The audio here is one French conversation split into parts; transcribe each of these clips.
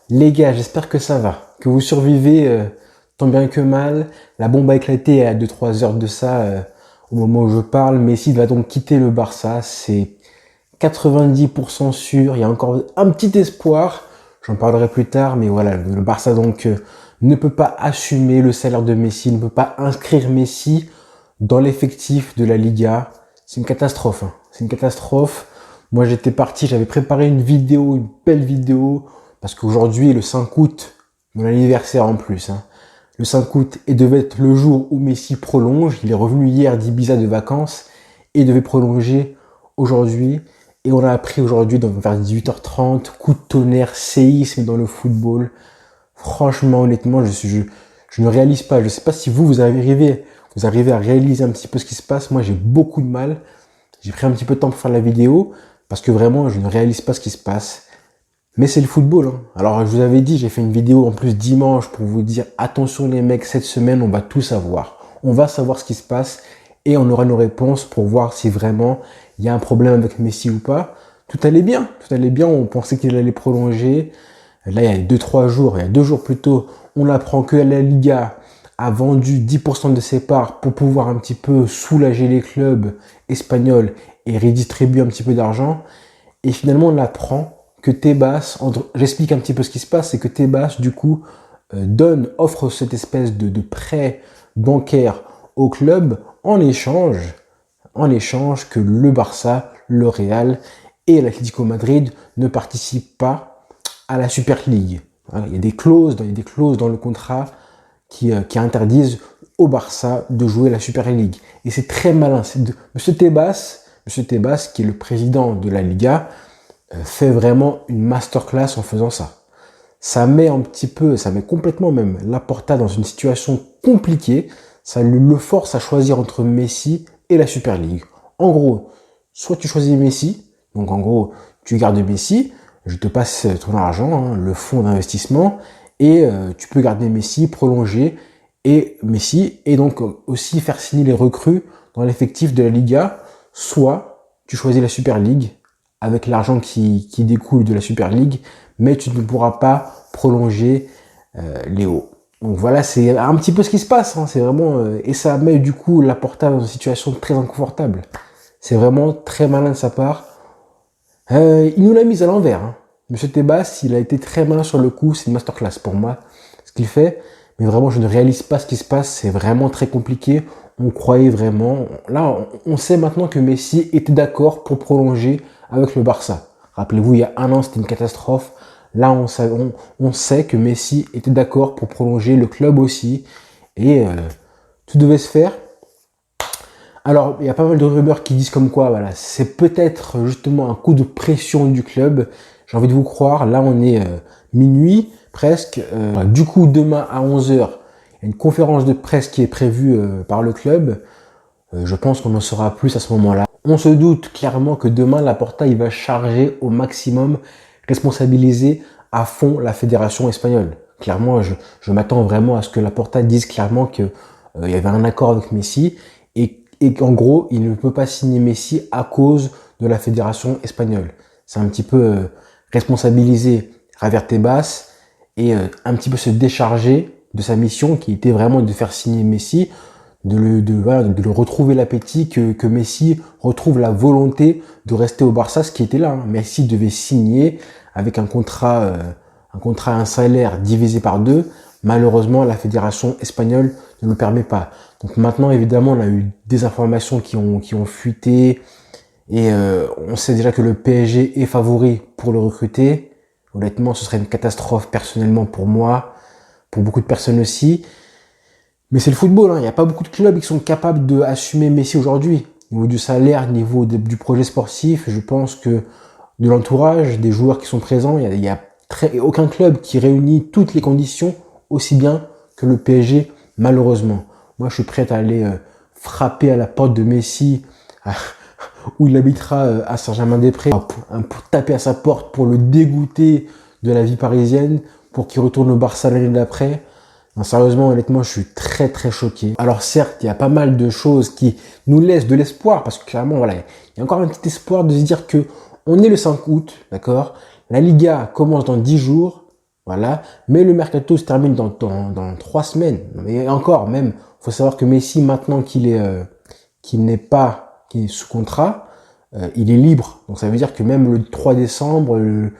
Les gars, j'espère que ça va, que vous survivez tant bien que mal. La bombe a éclaté à 2-3 heures de ça au moment où je parle. Messi va donc quitter le Barça, c'est 90% sûr. Il y a encore un petit espoir, j'en parlerai plus tard, mais voilà, le Barça donc ne peut pas assumer le salaire de Messi, ne peut pas inscrire Messi dans l'effectif de la Liga. C'est une catastrophe, hein. C'est une catastrophe. Moi j'étais parti, j'avais préparé une vidéo, une belle vidéo, parce qu'aujourd'hui, le 5 août, mon anniversaire en plus, hein, le 5 août, et devait être le jour où Messi prolonge. Il est revenu hier d'Ibiza de vacances et devait prolonger aujourd'hui. Et on a appris aujourd'hui, vers 18h30, coup de tonnerre, séisme dans le football. Franchement, honnêtement, je ne réalise pas. Je ne sais pas si vous arrivez à réaliser un petit peu ce qui se passe. Moi, j'ai beaucoup de mal. J'ai pris un petit peu de temps pour faire la vidéo parce que vraiment, je ne réalise pas ce qui se passe. Mais c'est le football, hein. Alors, je vous avais dit, j'ai fait une vidéo en plus dimanche pour vous dire, attention les mecs, cette semaine, on va tout savoir. On va savoir ce qui se passe et on aura nos réponses pour voir si vraiment il y a un problème avec Messi ou pas. Tout allait bien, on pensait qu'il allait prolonger. Là, il y a 2-3 jours, il y a 2 jours plus tôt, on apprend que la Liga a vendu 10% de ses parts pour pouvoir un petit peu soulager les clubs espagnols et redistribuer un petit peu d'argent. Et finalement, on apprend que Tebas, j'explique un petit peu ce qui se passe, c'est que Tebas, du coup, offre cette espèce de prêt bancaire au club en échange que le Barça, le Real et l'Atlético Madrid ne participent pas à la Super League. Voilà, il y a des clauses dans le contrat qui interdisent au Barça de jouer la Super League. Et c'est très malin. Monsieur Tebas, qui est le président de la Liga, fait vraiment une masterclass en faisant ça. Ça met complètement même Laporta dans une situation compliquée. Ça le force à choisir entre Messi et la Super League. En gros, soit tu choisis Messi, donc en gros, tu gardes Messi, je te passe ton argent, hein, le fonds d'investissement, et tu peux garder Messi, prolonger et Messi, et donc aussi faire signer les recrues dans l'effectif de la Liga, soit tu choisis la Super League avec l'argent qui découle de la Super League, mais tu ne pourras pas prolonger Léo. Donc voilà, c'est un petit peu ce qui se passe, hein, c'est vraiment et ça met du coup Laporta dans une situation très inconfortable. C'est vraiment très malin de sa part. Il nous l'a mise à l'envers, hein. Monsieur Tebas, il a été très malin sur le coup, c'est une masterclass pour moi, ce qu'il fait. Mais vraiment, je ne réalise pas ce qui se passe, c'est vraiment très compliqué. On croyait vraiment... Là, on sait maintenant que Messi était d'accord pour prolonger avec le Barça. Rappelez-vous, il y a un an, c'était une catastrophe. Là, on sait que Messi était d'accord pour prolonger, le club aussi. Et tout devait se faire. Alors, il y a pas mal de rumeurs qui disent comme quoi, voilà, c'est peut-être justement un coup de pression du club. J'ai envie de vous croire. Là, on est minuit presque. Du coup, demain à 11 heures, il y a une conférence de presse qui est prévue par le club. Je pense qu'on en saura plus à ce moment-là. On se doute clairement que demain, Laporta, il va charger au maximum, responsabiliser à fond la fédération espagnole. Clairement, je m'attends vraiment à ce que Laporta dise clairement que il y avait un accord avec Messi et qu'en gros, il ne peut pas signer Messi à cause de la fédération espagnole. C'est un petit peu responsabiliser Javier Tebas et un petit peu se décharger de sa mission qui était vraiment de faire signer Messi, de le retrouver l'appétit, que Messi retrouve la volonté de rester au Barça, ce qui était là, hein. Messi devait signer avec un contrat, un salaire divisé par 2. Malheureusement, la fédération espagnole ne le permet pas. Donc maintenant, évidemment, on a eu des informations qui ont fuité et on sait déjà que le PSG est favori pour le recruter. Honnêtement, ce serait une catastrophe personnellement pour moi, pour beaucoup de personnes aussi. Mais c'est le football, hein. Il n'y a pas beaucoup de clubs qui sont capables d'assumer Messi aujourd'hui. Au niveau du salaire, au niveau du projet sportif, je pense que de l'entourage, des joueurs qui sont présents, il y a aucun club qui réunit toutes les conditions aussi bien que le PSG, malheureusement. Moi, je suis prêt à aller frapper à la porte de Messi, où il habitera à Saint-Germain-des-Prés, pour taper à sa porte, pour le dégoûter de la vie parisienne, pour qu'il retourne au Barça l'année d'après. Non, sérieusement, honnêtement, je suis très très choqué. Alors certes, il y a pas mal de choses qui nous laissent de l'espoir, parce que clairement, voilà, il y a encore un petit espoir de se dire que on est le 5 août, d'accord? La Liga commence dans 10 jours. Voilà. Mais le mercato se termine dans 3 semaines. Et encore, même, faut savoir que Messi, maintenant qu'il est sous contrat, il est libre. Donc ça veut dire que même le 3 décembre, le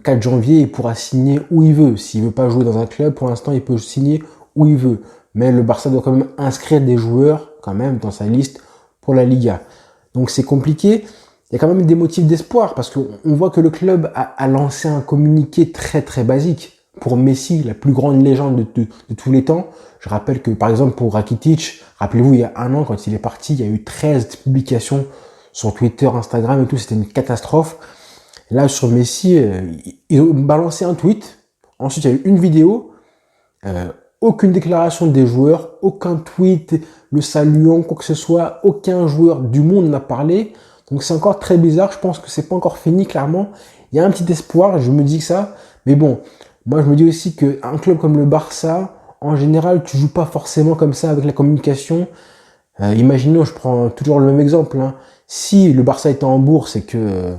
4 janvier, il pourra signer où il veut. S'il veut pas jouer dans un club, pour l'instant, il peut signer où il veut. Mais le Barça doit quand même inscrire des joueurs, quand même, dans sa liste pour la Liga. Donc c'est compliqué. Il y a quand même des motifs d'espoir parce qu'on voit que le club a lancé un communiqué très très basique. Pour Messi, la plus grande légende de tous les temps, je rappelle que par exemple pour Rakitic, rappelez-vous il y a un an quand il est parti, il y a eu 13 publications sur Twitter, Instagram et tout, c'était une catastrophe. Là sur Messi, ils ont balancé un tweet, ensuite il y a eu une vidéo, aucune déclaration des joueurs, aucun tweet le saluant, quoi que ce soit, aucun joueur du monde n'a parlé. Donc c'est encore très bizarre, je pense que c'est pas encore fini clairement. Il y a un petit espoir, je me dis que ça, mais bon, moi je me dis aussi qu'un club comme le Barça, en général, tu joues pas forcément comme ça avec la communication. Imaginons, je prends toujours le même exemple, hein. Si le Barça était en bourse et que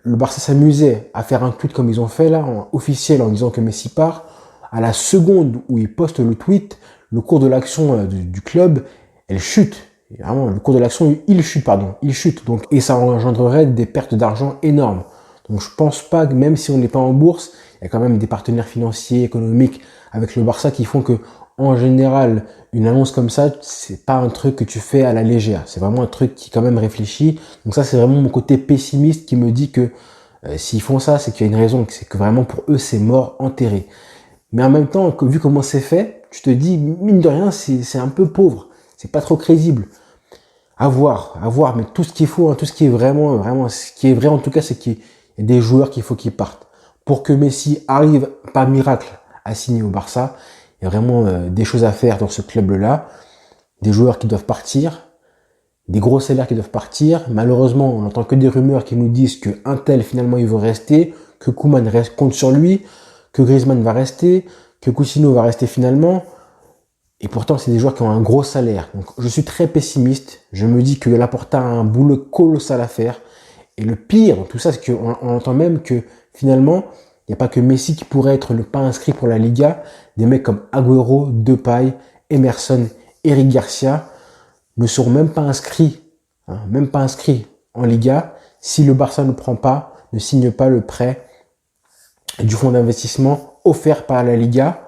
le Barça s'amusait à faire un tweet comme ils ont fait là, officiel, en disant que Messi part, à la seconde où ils postent le tweet, le cours de l'action du club, elle chute. Et vraiment, le cours de l'action, il chute. Donc, et ça engendrerait des pertes d'argent énormes. Donc, je pense pas que même si on n'est pas en bourse, il y a quand même des partenaires financiers, économiques avec le Barça qui font que, en général, une annonce comme ça, c'est pas un truc que tu fais à la légère. C'est vraiment un truc qui est quand même réfléchi. Donc ça, c'est vraiment mon côté pessimiste qui me dit que s'ils font ça, c'est qu'il y a une raison, c'est que vraiment pour eux, c'est mort, enterré. Mais en même temps, vu comment c'est fait, tu te dis, mine de rien, c'est un peu pauvre. C'est pas trop crédible. À voir. Mais tout ce qu'il faut, hein, tout ce qui est vraiment, ce qui est vrai en tout cas, c'est qu'il y a des joueurs qu'il faut qu'ils partent. Pour que Messi arrive, par miracle, à signer au Barça, il y a vraiment des choses à faire dans ce club-là. Des joueurs qui doivent partir, des gros salaires qui doivent partir. Malheureusement, on n'entend que des rumeurs qui nous disent que un tel finalement il veut rester, que Koeman compte sur lui, que Griezmann va rester, que Coutinho va rester finalement. Et pourtant, c'est des joueurs qui ont un gros salaire. Donc, je suis très pessimiste. Je me dis que Laporta a un boulot colossal à faire. Et le pire dans tout ça, c'est qu'on entend même que finalement, il n'y a pas que Messi qui pourrait être le pas inscrit pour la Liga. Des mecs comme Agüero, Depay, Emerson, Eric Garcia ne seront même pas inscrits, même pas inscrits en Liga si le Barça ne signe pas le prêt du fonds d'investissement offert par la Liga.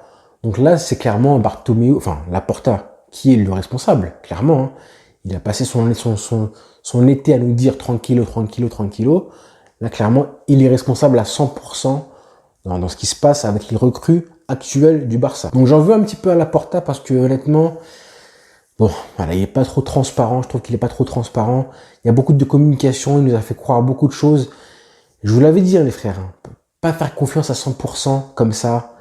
Donc là, c'est clairement Bartomeu, Laporta, qui est le responsable, clairement. Hein. Il a passé son été à nous dire tranquillo. Là, clairement, il est responsable à 100% dans ce qui se passe avec les recrues actuelles du Barça. Donc j'en veux un petit peu à Laporta parce que honnêtement, bon, voilà, il est pas trop transparent. Je trouve qu'il est pas trop transparent. Il y a beaucoup de communication. Il nous a fait croire beaucoup de choses. Je vous l'avais dit, hein, les frères. Hein, pas faire confiance à 100% comme ça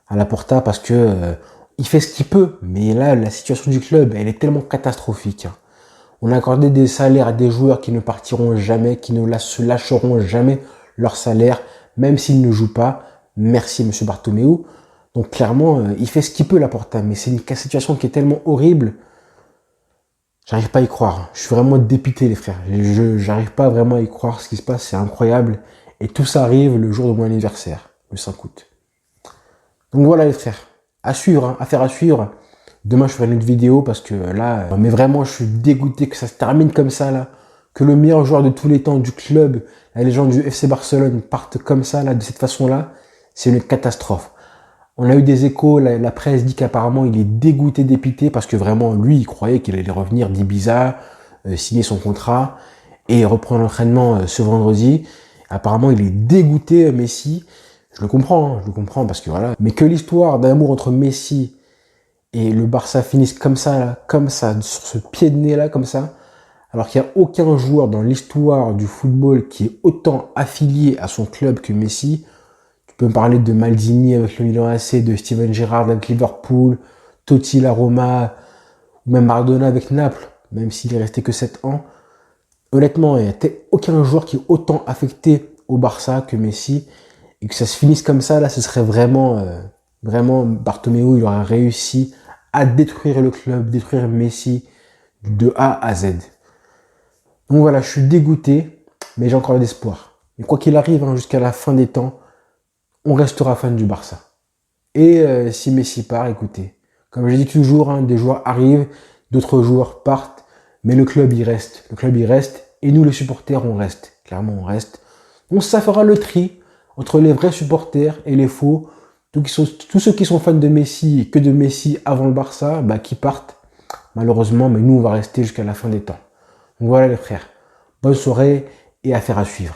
à Laporta parce que il fait ce qu'il peut. Mais là, la situation du club, elle est tellement catastrophique. Hein. On a accordé des salaires à des joueurs qui ne partiront jamais, qui ne se lâcheront jamais leur salaire, même s'ils ne jouent pas. Merci, monsieur Bartomeu. Donc clairement, il fait ce qu'il peut, Laporta. Mais c'est une situation qui est tellement horrible. J'arrive pas à y croire. Je suis vraiment dépité, les frères. J'arrive pas vraiment à y croire ce qui se passe. C'est incroyable. Et tout ça arrive le jour de mon anniversaire, le 5 août. Donc voilà, les frères. À suivre, hein, affaire à suivre. Demain, je ferai une autre vidéo parce que là, mais vraiment, je suis dégoûté que ça se termine comme ça, là. Que le meilleur joueur de tous les temps du club, la légende du FC Barcelone, parte comme ça, là, de cette façon-là. C'est une catastrophe. On a eu des échos, la presse dit qu'apparemment il est dégoûté, dépité, parce que vraiment, lui, il croyait qu'il allait revenir d'Ibiza, signer son contrat, et reprendre l'entraînement ce vendredi. Apparemment, il est dégoûté, Messi. Je le comprends, parce que voilà. Mais que l'histoire d'amour entre Messi et le Barça finisse comme ça, là, sur ce pied de nez là, comme ça, alors qu'il n'y a aucun joueur dans l'histoire du football qui est autant affilié à son club que Messi. Tu peux me parler de Maldini avec le Milan AC, de Steven Gerrard avec Liverpool, Totti la Roma, ou même Maradona avec Naples, même s'il est resté que 7 ans. Honnêtement, il n'y a aucun joueur qui est autant affecté au Barça que Messi. Et que ça se finisse comme ça, là, ce serait vraiment Bartomeu, il aurait réussi à détruire le club, détruire Messi de A à Z. Donc voilà, je suis dégoûté, mais j'ai encore de l'espoir. Mais quoi qu'il arrive, hein, jusqu'à la fin des temps, on restera fan du Barça. Et si Messi part, écoutez, comme je dis toujours, hein, des joueurs arrivent, d'autres joueurs partent, mais le club il reste. Le club il reste, et nous les supporters on reste. Clairement on reste. Donc ça fera le tri entre les vrais supporters et les faux. Tous ceux qui sont fans de Messi et que de Messi avant le Barça, bah, qui partent. Malheureusement, mais nous on va rester jusqu'à la fin des temps. Donc voilà les frères. Bonne soirée et affaire à suivre.